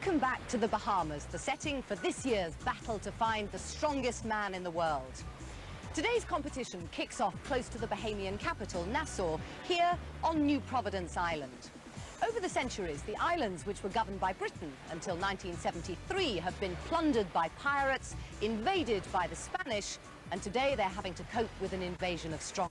Welcome back to the Bahamas, the setting for this year's battle to find the strongest man in the world. Today's competition kicks off close to the Bahamian capital, Nassau, here on New Providence Island. Over the centuries, the islands, which were governed by Britain until 1973, have been plundered by pirates, invaded by the Spanish, and today they're having to cope with an invasion of strongmen.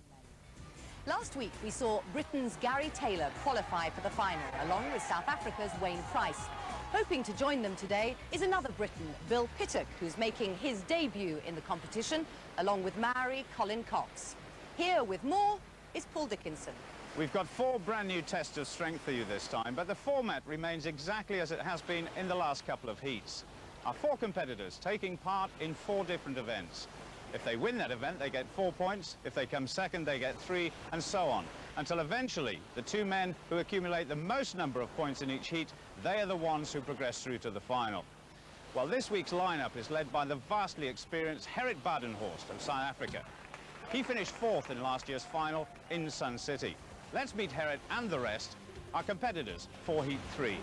Last week, we saw Britain's Gary Taylor qualify for the final, along with South Africa's Wayne Price. Hoping to join them today is another Briton, Bill Pittuck, who's making his debut in the competition, along with Maori Colin Cox. Here with more is Paul Dickinson. We've got 4 brand new tests of strength for you this time, but the format remains exactly as it has been in the last couple of heats. Our 4 competitors taking part in 4 different events. If they win that event, they get 4 points. If they come second, they get 3, and so on. Until eventually, the 2 men who accumulate the most number of points in each heat, they are the ones who progress through to the final. Well, this week's lineup is led by the vastly experienced Gerrit Badenhorst of South Africa. He finished 4th in last year's final in Sun City. Let's meet Gerrit and the rest, our competitors for Heat 3.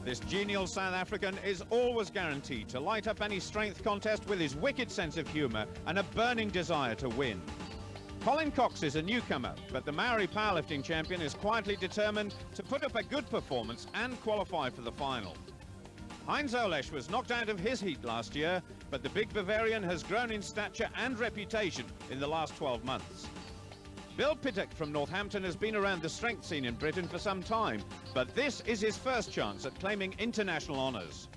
This genial South African is always guaranteed to light up any strength contest with his wicked sense of humour and a burning desire to win. Colin Cox is a newcomer, but the Maori powerlifting champion is quietly determined to put up a good performance and qualify for the final. Heinz Ollesch was knocked out of his heat last year, but the big Bavarian has grown in stature and reputation in the last 12 months. Bill Pittuck from Northampton has been around the strength scene in Britain for some time, but this is his first chance at claiming international honours.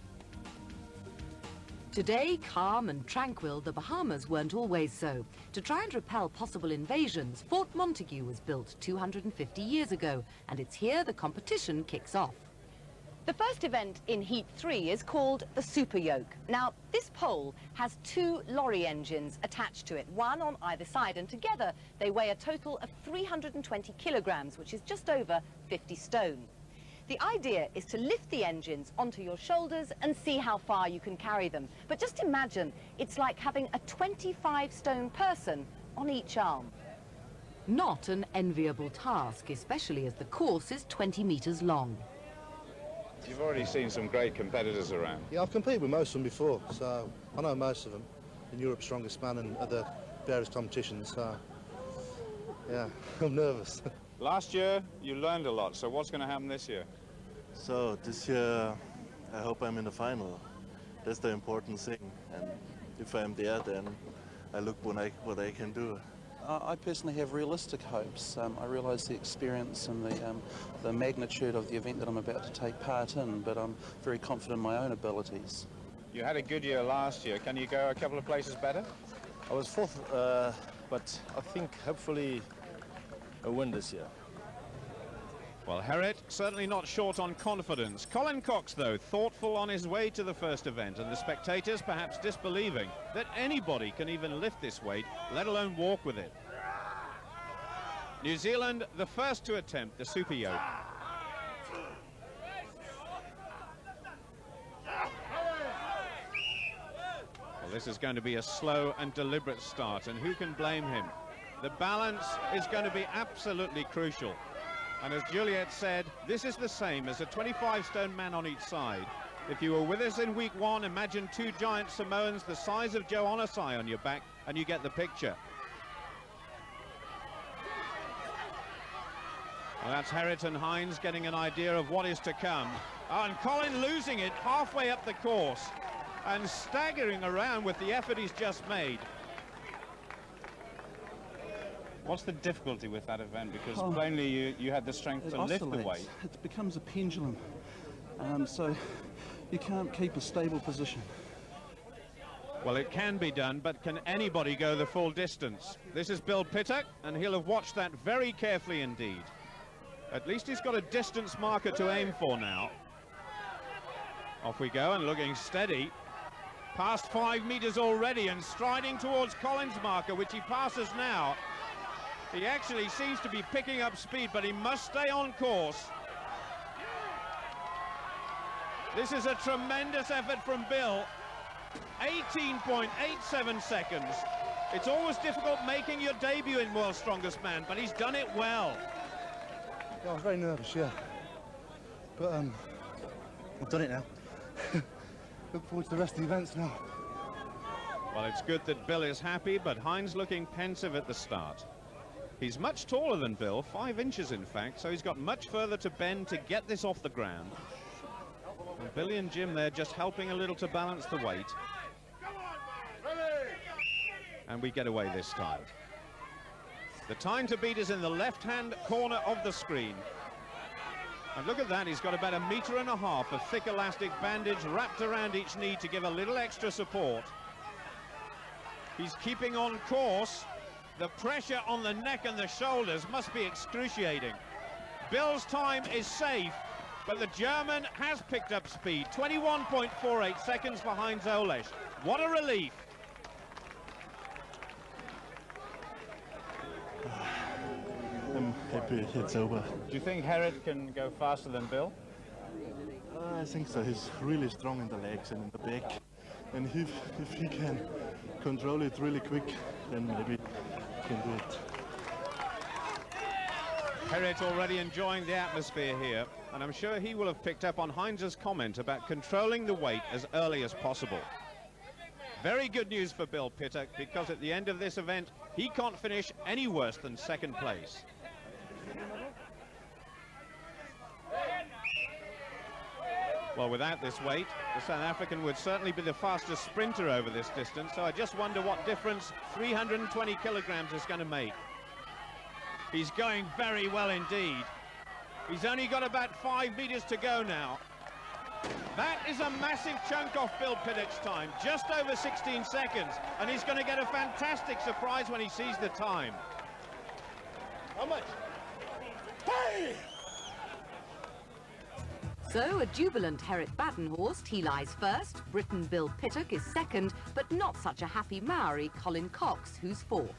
Today, calm and tranquil, the Bahamas weren't always so. To try and repel possible invasions, Fort Montague was built 250 years ago, and it's here the competition kicks off. The first event in Heat 3 is called the Super Yoke. Now, this pole has 2 lorry engines attached to it, one on either side, and together they weigh a total of 320 kilograms, which is just over 50 stone. The idea is to lift the engines onto your shoulders and see how far you can carry them. But just imagine, it's like having a 25-stone person on each arm. Not an enviable task, especially as the course is 20 meters long. You've already seen some great competitors around. Yeah, I've competed with most of them before, so I know most of them in Europe's Strongest Man and other various competitions, so yeah, I'm nervous. Last year, you learned a lot, so what's going to happen this year? So this year, I hope I'm in the final. That's the important thing, and if I'm there, then I look what I can do. I personally have realistic hopes. I realise the experience and the magnitude of the event that I'm about to take part in, but I'm very confident in my own abilities. You had a good year last year. Can you go a couple of places better? I was 4th, but I think hopefully a win this year. Well, Gerrit certainly not short on confidence. Colin Cox, though, thoughtful on his way to the first event, and the spectators perhaps disbelieving that anybody can even lift this weight, let alone walk with it. New Zealand, the first to attempt the Super Yoke. Well, this is going to be a slow and deliberate start, and who can blame him? The balance is going to be absolutely crucial. And as Juliet said, this is the same as a 25-stone man on each side. If you were with us in week 1, imagine 2 giant Samoans the size of Joe Onasai on your back, and you get the picture. Well, that's Gerrit and Heinz getting an idea of what is to come. And Colin losing it halfway up the course and staggering around with the effort he's just made. What's the difficulty with that event? Because plainly you had the strength to lift the weight. It becomes a pendulum, so you can't keep a stable position. Well, it can be done, but can anybody go the full distance? This is Bill Pittuck, and he'll have watched that very carefully indeed. At least he's got a distance marker to aim for now. Off we go, and looking steady. Past 5 meters already, and striding towards Colin's marker, which he passes now. He actually seems to be picking up speed, but he must stay on course. This is a tremendous effort from Bill. 18.87 seconds. It's always difficult making your debut in World's Strongest Man, but he's done it well. Yeah, I was very nervous, yeah. But I've done it now. Look forward to the rest of the events now. Well, it's good that Bill is happy, but Heinz looking pensive at the start. He's much taller than Bill, 5 inches in fact, so he's got much further to bend to get this off the ground. And Billy and Jim there just helping a little to balance the weight. And we get away this time. The time to beat is in the left-hand corner of the screen. And look at that, he's got about 1.5 meters of thick elastic bandage wrapped around each knee to give a little extra support. He's keeping on course. The pressure on the neck and the shoulders must be excruciating. Bill's time is safe, but the German has picked up speed. 21.48 seconds behind Ollesch. What a relief. I'm happy it's over. Do you think Herod can go faster than Bill? I think so. He's really strong in the legs and in the back. And if he can control it really quick, then maybe he can do it. Herod already enjoying the atmosphere here, and I'm sure he will have picked up on Heinz's comment about controlling the weight as early as possible. Very good news for Bill Pittuck, because at the end of this event, he can't finish any worse than second place. Well, without this weight, the South African would certainly be the fastest sprinter over this distance, so I just wonder what difference 320 kilograms is going to make. He's going very well indeed. He's only got about 5 meters to go now. That is a massive chunk off Bill Pittuck's time, just over 16 seconds, and he's going to get a fantastic surprise when he sees the time. How much? Hey! So, a jubilant Herrick Badenhorst, he lies first. Briton Bill Pittuck is second, but not such a happy Maori Colin Cox, who's fourth.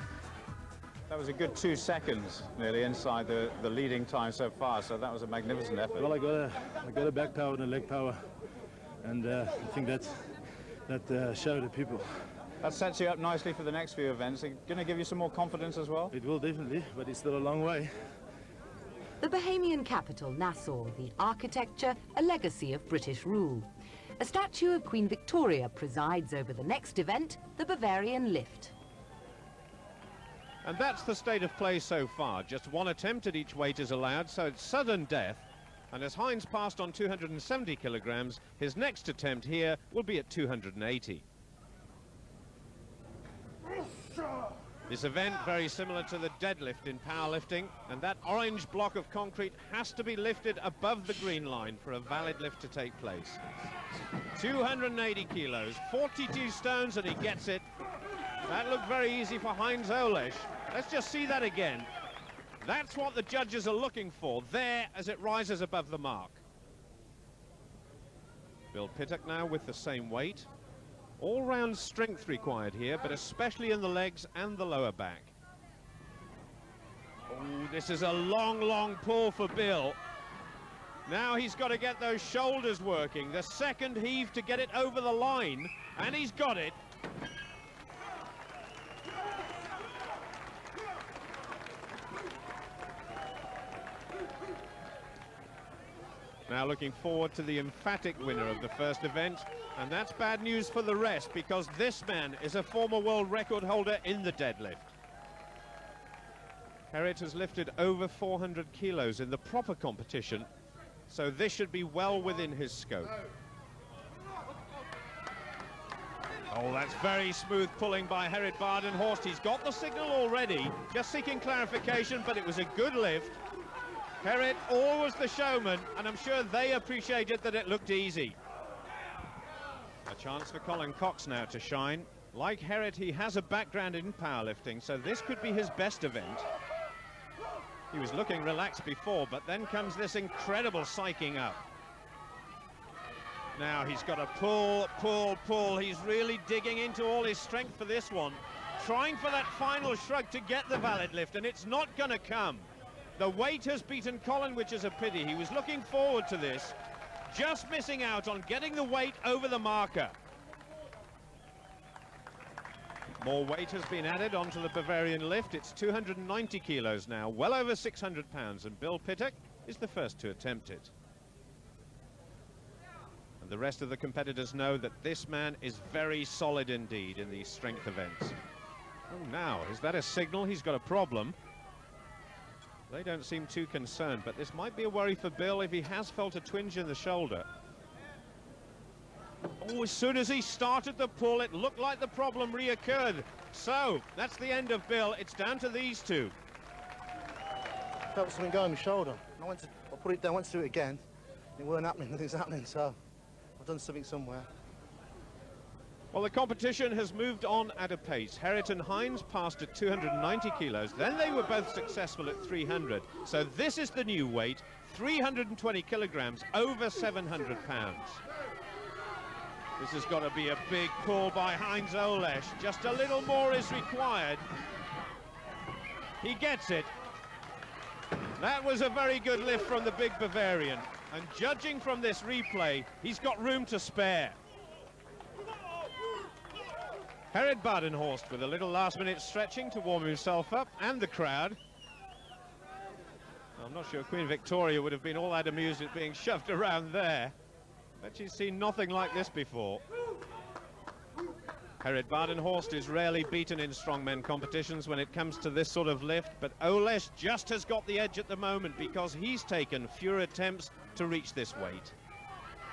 That was a good 2 seconds, nearly inside the leading time so far, so that was a magnificent effort. Well, I got a back power and a leg power, and I think that showed the people. That sets you up nicely for the next few events. It's going to give you some more confidence as well? It will definitely, but it's still a long way. The Bahamian capital, Nassau, the architecture, a legacy of British rule. A statue of Queen Victoria presides over the next event, the Bavarian lift. And that's the state of play so far. Just one attempt at each weight is allowed, so it's sudden death. And as Heinz passed on 270 kilograms, his next attempt here will be at 280. This event very similar to the deadlift in powerlifting, and that orange block of concrete has to be lifted above the green line for a valid lift to take place. 280 kilos, 42 stones, and he gets it. That looked very easy for Heinz Ollesch. Let's just see that again. That's what the judges are looking for, there as it rises above the mark. Bill Pittuck now with the same weight. All-round strength required here, but especially in the legs and the lower back. Oh, this is a long, long pull for Bill. Now he's got to get those shoulders working. The second heave to get it over the line, and he's got it. Now looking forward to the emphatic winner of the first event, and that's bad news for the rest, because this man is a former world record holder in the deadlift. Herriot has lifted over 400 kilos in the proper competition, so this should be well within his scope. Oh, that's very smooth pulling by Herriot Badenhorst. He's got the signal already, just seeking clarification, but it was a good lift. Herriot, always the showman, and I'm sure they appreciated that it looked easy. A chance for Colin Cox now to shine. Like Herriot, he has a background in powerlifting, so this could be his best event. He was looking relaxed before, but then comes this incredible psyching up. Now he's got to pull, pull, pull. He's really digging into all his strength for this one, trying for that final shrug to get the valid lift, and it's not going to come. The weight has beaten Colin, which is a pity. He was looking forward to this, just missing out on getting the weight over the marker. More weight has been added onto the Bavarian lift. It's 290 kilos now, well over 600 pounds, and Bill Pittuck is the first to attempt it. And the rest of the competitors know that this man is very solid indeed in these strength events. Oh, now, is that a signal he's got a problem? They don't seem too concerned, but this might be a worry for Bill if he has felt a twinge in the shoulder. Oh, as soon as he started the pull, it looked like the problem reoccurred. So, that's the end of Bill. It's down to these two. I felt something go on my shoulder. I put it down, went to do it again. It weren't happening, nothing's happening, so I've done something somewhere. Well, the competition has moved on at a pace. Herritt and Hines passed at 290 kilos. Then they were both successful at 300. So this is the new weight, 320 kilograms, over 700 pounds. This has got to be a big pull by Heinz Ollesch. Just a little more is required. He gets it. That was a very good lift from the big Bavarian. And judging from this replay, he's got room to spare. Herritt Badenhorst with a little last-minute stretching to warm himself up, and the crowd. I'm not sure Queen Victoria would have been all that amused at being shoved around there. But she's seen nothing like this before. Herritt Badenhorst is rarely beaten in strongmen competitions when it comes to this sort of lift, but Ollesch just has got the edge at the moment because he's taken fewer attempts to reach this weight.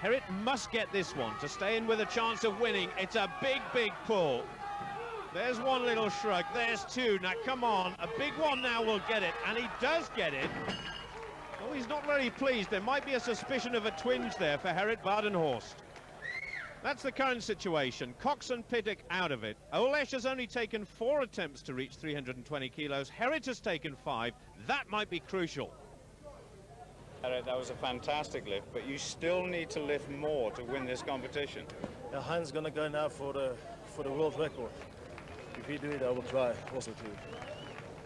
Herritt must get this one to stay in with a chance of winning. It's a big, big pull. There's one little shrug, there's two. Now, come on, a big one now will get it, and he does get it. Oh, he's not very pleased. There might be a suspicion of a twinge there for Herritt Badenhorst. That's the current situation. Cox and Pittuck out of it. Ollesch has only taken 4 attempts to reach 320 kilos. Herritt has taken 5. That might be crucial. Herritt, that was a fantastic lift, but you still need to lift more to win this competition. Yeah, Heinz gonna go now for the world record. If he do it, I will try also too.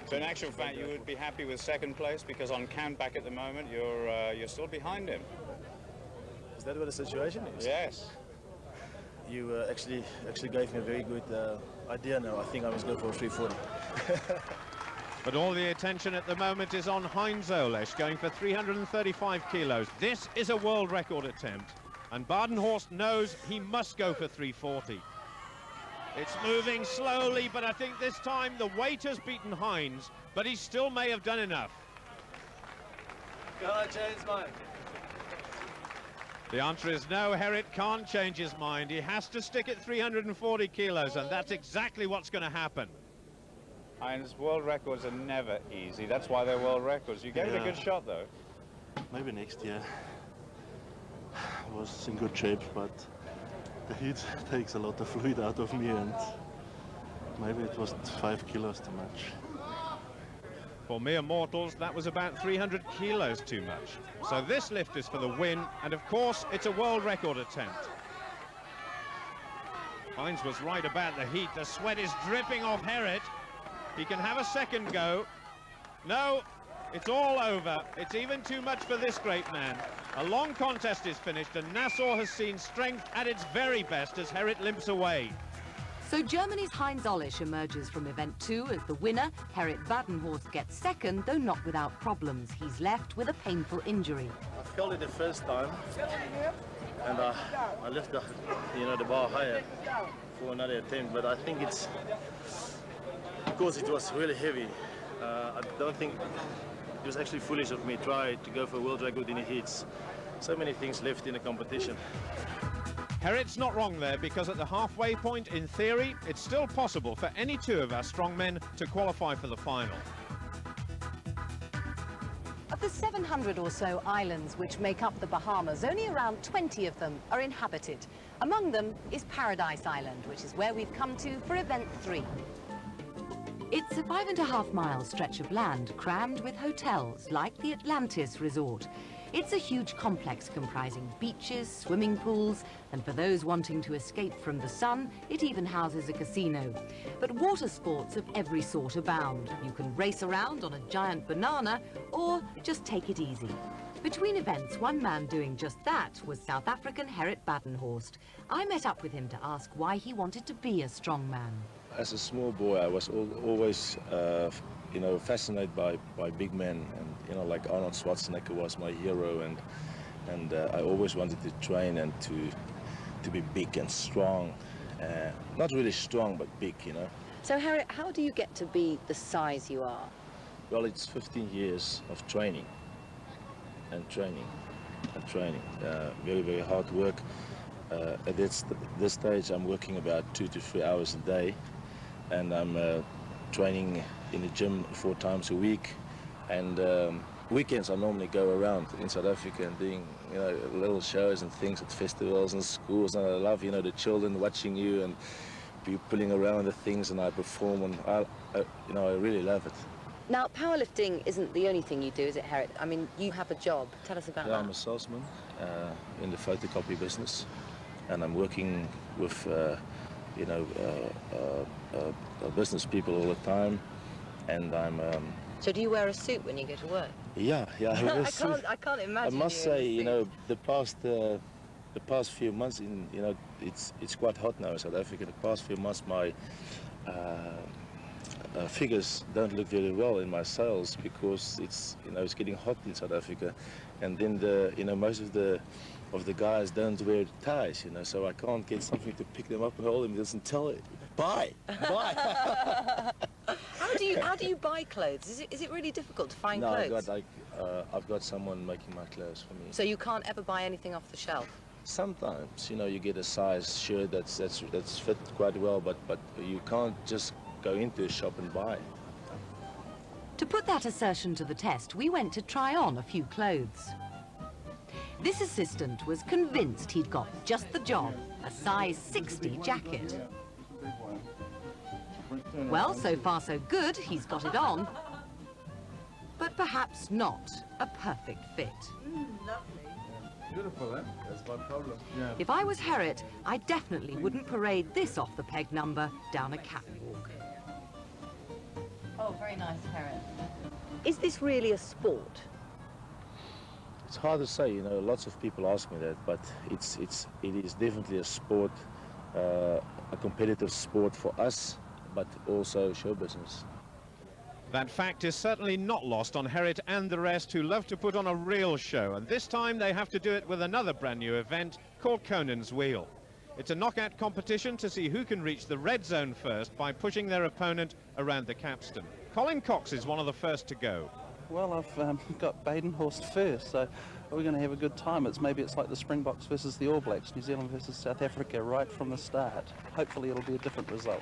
So in actual fact, you would be happy with second place because on count back at the moment, you're still behind him. Is that what the situation is? Yes. You actually gave me a very good idea now. I think I must go for 340. But all the attention at the moment is on Heinz Ollesch, going for 335 kilos. This is a world record attempt, and Badenhorst knows he must go for 340. It's moving slowly, but I think this time the weight has beaten Heinz, but he still may have done enough. Can I change mine? The answer is no, Herritt can't change his mind. He has to stick at 340 kilos, and that's exactly what's going to happen. Heinz, world records are never easy. That's why they're world records. You gave it a good shot, though. Maybe next year. I was in good shape, but the heat takes a lot of fluid out of me, and maybe it was 5 kilos too much. For mere mortals, that was about 300 kilos too much. So this lift is for the win, and of course, it's a world record attempt. Heinz was right about the heat. The sweat is dripping off Herritt. He can have a second go. No, it's all over. It's even too much for this great man. A long contest is finished, and Nassau has seen strength at its very best as Herritt limps away. So Germany's Heinz Ollesch emerges from event 2 as the winner. Herritt Badenhorst gets second, though not without problems. He's left with a painful injury. I felt it the first time, and I left the bar higher for another attempt. But I think it's because it was really heavy. I don't think it was actually foolish of me trying to go for a world record in the heats. So many things left in the competition. Herritt's not wrong there, because at the halfway point, in theory, it's still possible for any two of our strongmen to qualify for the final. Of the 700 or so islands which make up the Bahamas, only around 20 of them are inhabited. Among them is Paradise Island, which is where we've come to for event 3. It's a 5.5-mile stretch of land crammed with hotels like the Atlantis Resort. It's a huge complex comprising beaches, swimming pools, and for those wanting to escape from the sun, it even houses a casino. But water sports of every sort abound. You can race around on a giant banana or just take it easy. Between events, one man doing just that was South African Herritt Badenhorst. I met up with him to ask why he wanted to be a strongman. As a small boy, I was always, fascinated by big men, and like Arnold Schwarzenegger was my hero, and and I always wanted to train and to be big and strong. Not really strong, but big, you know. So Harriet, how do you get to be the size you are? Well, it's 15 years of training and training and training. Very, very hard work. At this stage, I'm working about 2 to 3 hours a day, and I'm training in the gym 4 times a week. And weekends I normally go around in South Africa and doing, you know, little shows and things at festivals and schools. And I love, you know, the children watching you and you pulling around the things, and I perform, and you know, I really love it. Now, powerlifting isn't the only thing you do, is it, Harriet? I mean, you have a job. Tell us about that. I'm a salesman in the photocopy business, and I'm working with, you know, business people all the time, and I'm. So do you wear a suit when you go to work? Yeah. I can't imagine. I must say, you know, the past few months, you know, it's quite hot now in South Africa. The past few months, my figures don't look very well in my sales because it's, you know, it's getting hot in South Africa, and then you know, most of the guys don't wear ties, you know, so I can't get something to pick them up and hold them. It doesn't tell it. Buy. How do you buy clothes? Is it really difficult to find clothes? No, I've got someone making my clothes for me. So you can't ever buy anything off the shelf? Sometimes, you know, you get a size shirt that's fit quite well, but you can't just go into a shop and buy. To put that assertion to the test, we went to try on a few clothes. This assistant was convinced he'd got just the job, a size 60 jacket. Well, so far so good, he's got it on, but perhaps not a perfect fit. Beautiful, eh? That's my problem. Yeah. If I was Harriet, I definitely wouldn't parade this off the peg number down a catwalk. Oh, very nice, Harriet. Is this really a sport? It's hard to say, you know, lots of people ask me that, but it is definitely a sport, a competitive sport for us, but also show business. That fact is certainly not lost on Harriet and the rest, who love to put on a real show, and this time they have to do it with another brand new event called Conan's Wheel. It's a knockout competition to see who can reach the red zone first by pushing their opponent around the capstan. Colin Cox is one of the first to go. Well, I've got Badenhorst first, so we're going to have a good time. Maybe it's like the Springboks versus the All Blacks, New Zealand versus South Africa, right from the start. Hopefully it'll be a different result.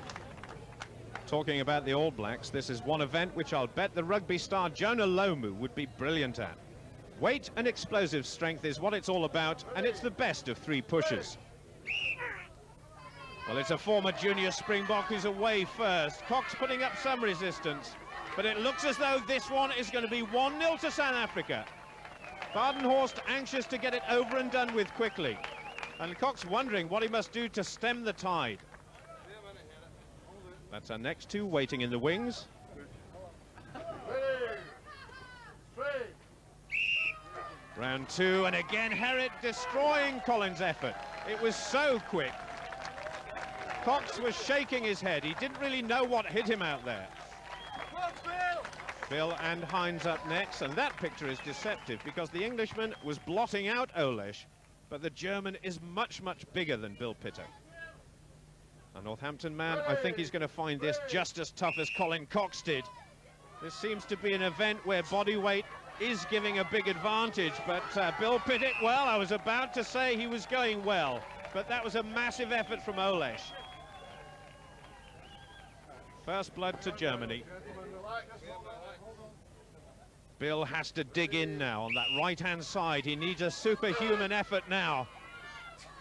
Talking about the All Blacks, this is one event which I'll bet the rugby star Jonah Lomu would be brilliant at. Weight and explosive strength is what it's all about, and it's the best of 3 pushes. Well, it's a former junior Springbok who's away first. Cox putting up some resistance, but it looks as though this one is going to be 1-0 to South Africa. Badenhorst anxious to get it over and done with quickly, and Cox wondering what he must do to stem the tide. That's our next 2 waiting in the wings. Round 2, and again Harriet destroying Colin's effort. It was so quick. Cox was shaking his head. He didn't really know what hit him out there. Bill and Hines up next, and that picture is deceptive because the Englishman was blotting out Ollesch, but the German is much, much bigger than Bill Pittuck. A Northampton man, I think he's going to find this just as tough as Colin Cox did. This seems to be an event where body weight is giving a big advantage, but Bill Pittuck, well, I was about to say he was going well, but that was a massive effort from Ollesch. First blood to Germany. Bill has to dig in now on that right-hand side. He needs a superhuman effort now.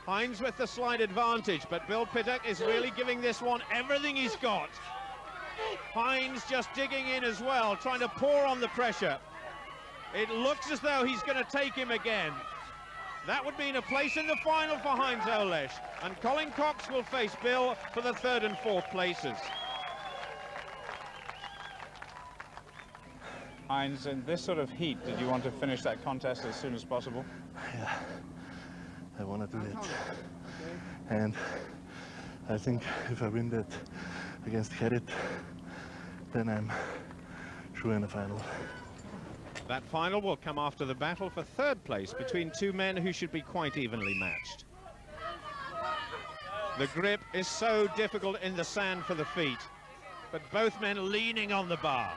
Hines with the slight advantage, but Bill Pittuck is really giving this one everything he's got. Hines just digging in as well, trying to pour on the pressure. It looks as though he's going to take him again. That would mean a place in the final for Heinz Ollesch, and Colin Cox will face Bill for the 3rd and 4th places. Heinz, in this sort of heat, did you want to finish that contest as soon as possible? Yeah, I want to do that. And I think if I win that against Harriet, then I'm sure in the final. That final will come after the battle for third place between two men who should be quite evenly matched. The grip is so difficult in the sand for the feet, but both men leaning on the bar.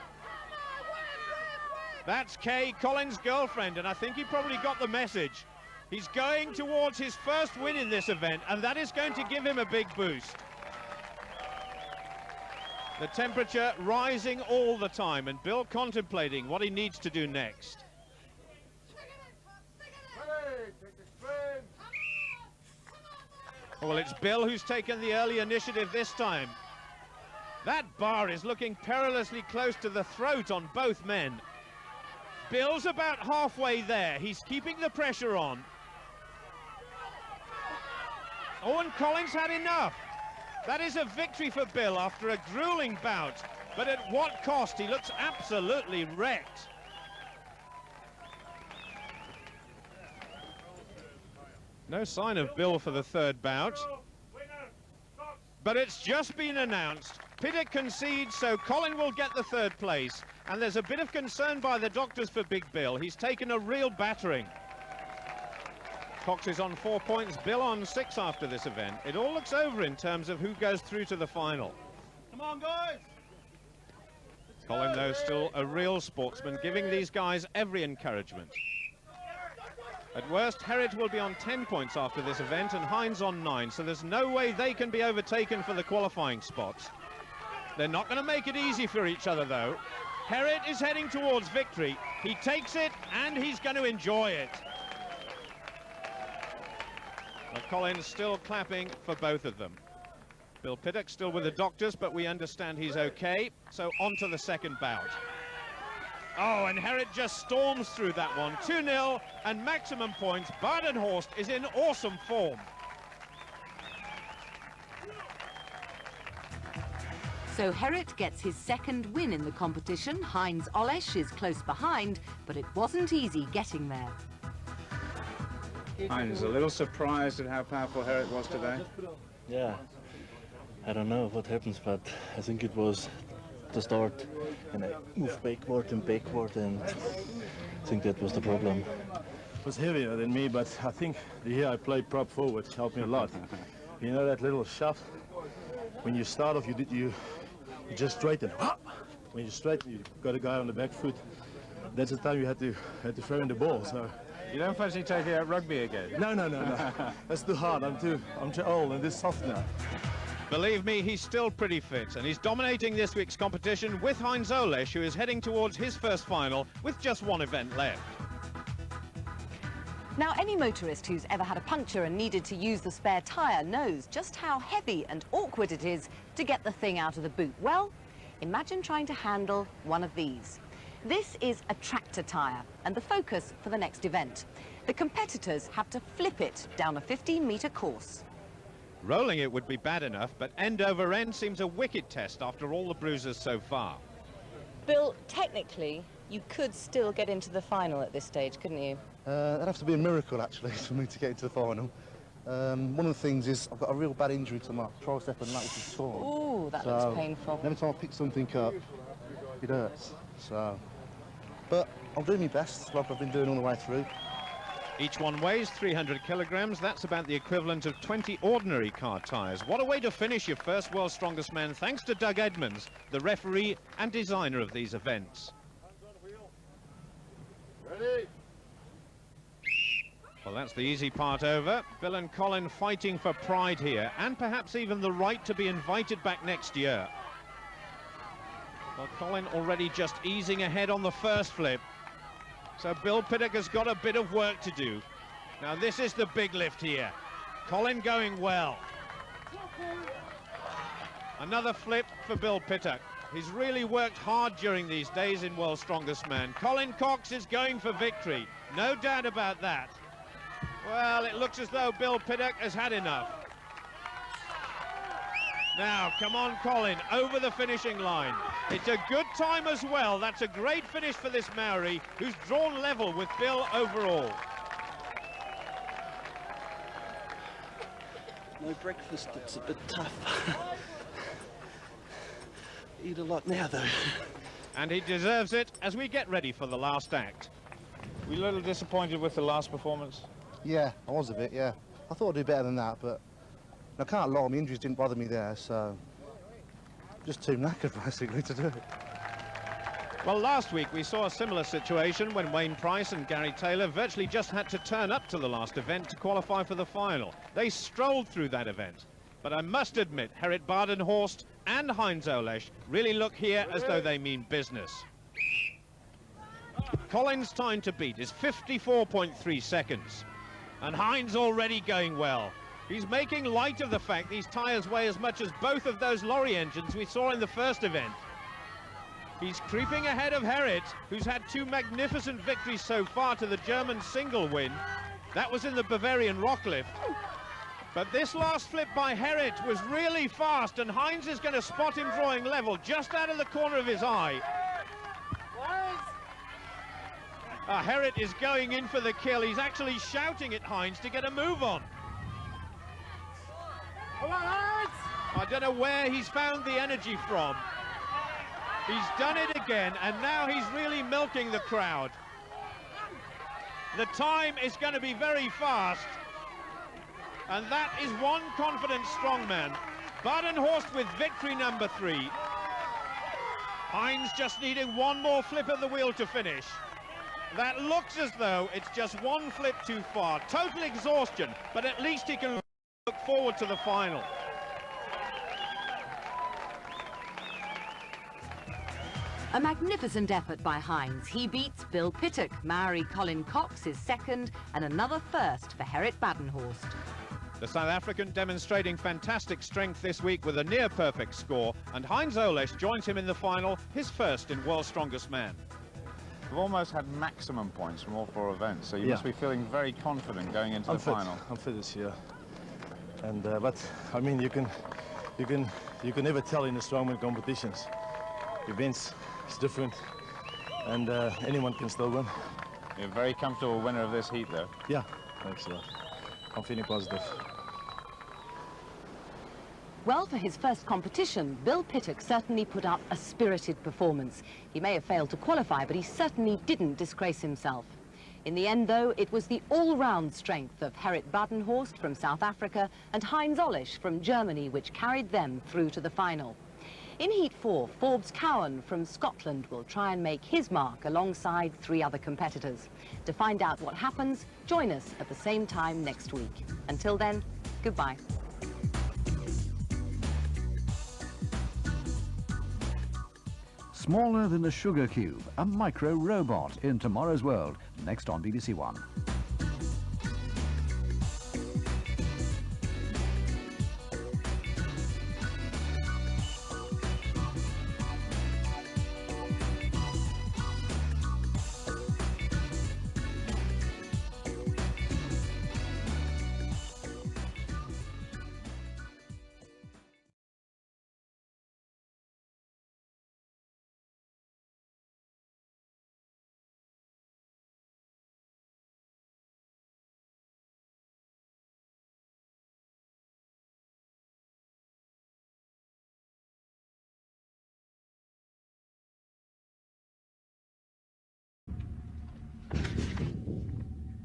That's Kay, Colin's girlfriend, and I think he probably got the message. He's going towards his first win in this event, and that is going to give him a big boost. The temperature rising all the time, and Bill contemplating what he needs to do next. Well, it's Bill who's taken the early initiative this time. That bar is looking perilously close to the throat on both men. Bill's about halfway there. He's keeping the pressure on. Oh, and Colin's had enough. That is a victory for Bill after a grueling bout. But at what cost? He looks absolutely wrecked. No sign of Bill for the third bout. But it's just been announced. Pittuck concedes, so Colin will get the third place. And there's a bit of concern by the doctors for Big Bill. He's taken a real battering. Cox is on 4 points, Bill on 6 after this event. It all looks over in terms of who goes through to the final. Come on, guys! Colin, though, still a real sportsman, giving these guys every encouragement. At worst, Herritt will be on 10 points after this event and Hines on 9, so there's no way they can be overtaken for the qualifying spots. They're not going to make it easy for each other, though. Herritt is heading towards victory. He takes it, and he's going to enjoy it. Well, Colin's still clapping for both of them. Bill Pittuck still with the doctors, but we understand he's okay. So on to the second bout. Oh, and Herritt just storms through that one. 2-0 and maximum points. Badenhorst is in awesome form. So Herritt gets his second win in the competition. Heinz Ollesch is close behind, but it wasn't easy getting there. Heinz, a little surprised at how powerful Herritt was today. Yeah, I don't know what happens, but I think it was the start, and I moved backward, and I think that was the problem. It was heavier than me, but I think here I played prop forward, helped me a lot. You know that little shove? When you start off, you just straighten. When you straighten, you got a guy on the back foot. That's the time you had to throw in the ball. So You don't fancy taking out rugby again? no. That's too hard. I'm too old and this soft now. Believe me, he's still pretty fit, and he's dominating this week's competition with Heinz Ollesch, who is heading towards his first final with just one event left. Now, any motorist who's ever had a puncture and needed to use the spare tyre knows just how heavy and awkward it is to get the thing out of the boot. Well, imagine trying to handle one of these. This is a tractor tyre and the focus for the next event. The competitors have to flip it down a 15-metre course. Rolling it would be bad enough, but end over end seems a wicked test after all the bruises so far. Bill, technically, you could still get into the final at this stage, couldn't you? That'd have to be a miracle, actually, for me to get into the final. One of the things is I've got a real bad injury to my tricep and lat, which is torn. Ooh, that looks painful. Every time I pick something up, it hurts. So, but I'll do my best, like I've been doing all the way through. Each one weighs 300 kilograms. That's about the equivalent of 20 ordinary car tyres. What a way to finish your first World's Strongest Man, thanks to Doug Edmonds, the referee and designer of these events. Ready? Well, that's the easy part over. Bill and Colin fighting for pride here, and perhaps even the right to be invited back next year. Well, Colin already just easing ahead on the first flip. So Bill Pittuck has got a bit of work to do. Now this is the big lift here. Colin going well. Another flip for Bill Pittuck. He's really worked hard during these days in World's Strongest Man. Colin Cox is going for victory. No doubt about that. Well, it looks as though Bill Pittuck has had enough. Now, come on, Colin, over the finishing line. It's a good time as well. That's a great finish for this Maori, who's drawn level with Bill overall. No breakfast, it's a bit tough. Eat a lot now, though. And he deserves it as we get ready for the last act. Were you a little disappointed with the last performance? Yeah, I was a bit, yeah. I thought I'd do better than that, but I can't lie, my injuries didn't bother me there, so just too knackered, basically, to do it. Well, last week we saw a similar situation when Wayne Price and Gary Taylor virtually just had to turn up to the last event to qualify for the final. They strolled through that event. But I must admit, Gerrit Badenhorst and Heinz Ollesch really look here as though they mean business. Collins' time to beat is 54.3 seconds. And Heinz already going well. He's making light of the fact these tyres weigh as much as both of those lorry engines we saw in the first event. He's creeping ahead of Gerrit, who's had two magnificent victories so far to the German single win. That was in the Bavarian rock lift. But this last flip by Gerrit was really fast, and Heinz is going to spot him drawing level just out of the corner of his eye. Gerrit is going in for the kill. He's actually shouting at Heinz to get a move on. I don't know where he's found the energy from. He's done it again, and now he's really milking the crowd. The time is going to be very fast. And that is one confident strongman. Badenhorst with victory number 3. Heinz just needing one more flip of the wheel to finish. That looks as though it's just one flip too far. Total exhaustion, but at least he can look forward to the final. A magnificent effort by Heinz. He beats Bill Pittuck. Maori Colin Cox is second, and another first for Gerrit Badenhorst. The South African demonstrating fantastic strength this week with a near-perfect score, and Heinz Ollesch joins him in the final, his first in World's Strongest Man. You've almost had maximum points from all 4 events, so you must be feeling very confident going into the final. I'm fit this year, and but I mean you can never tell in the strongman competitions. Events is different, and anyone can still win. You're a very comfortable winner of this heat, though. Yeah, thanks a lot. I'm feeling positive. Well, for his first competition, Bill Pittuck certainly put up a spirited performance. He may have failed to qualify, but he certainly didn't disgrace himself. In the end, though, it was the all-round strength of Gerrit Badenhorst from South Africa and Heinz Ollesch from Germany which carried them through to the final. In Heat 4, Forbes Cowan from Scotland will try and make his mark alongside 3 other competitors. To find out what happens, join us at the same time next week. Until then, goodbye. Smaller than a sugar cube, a micro-robot in tomorrow's world, next on BBC One.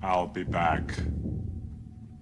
I'll be back.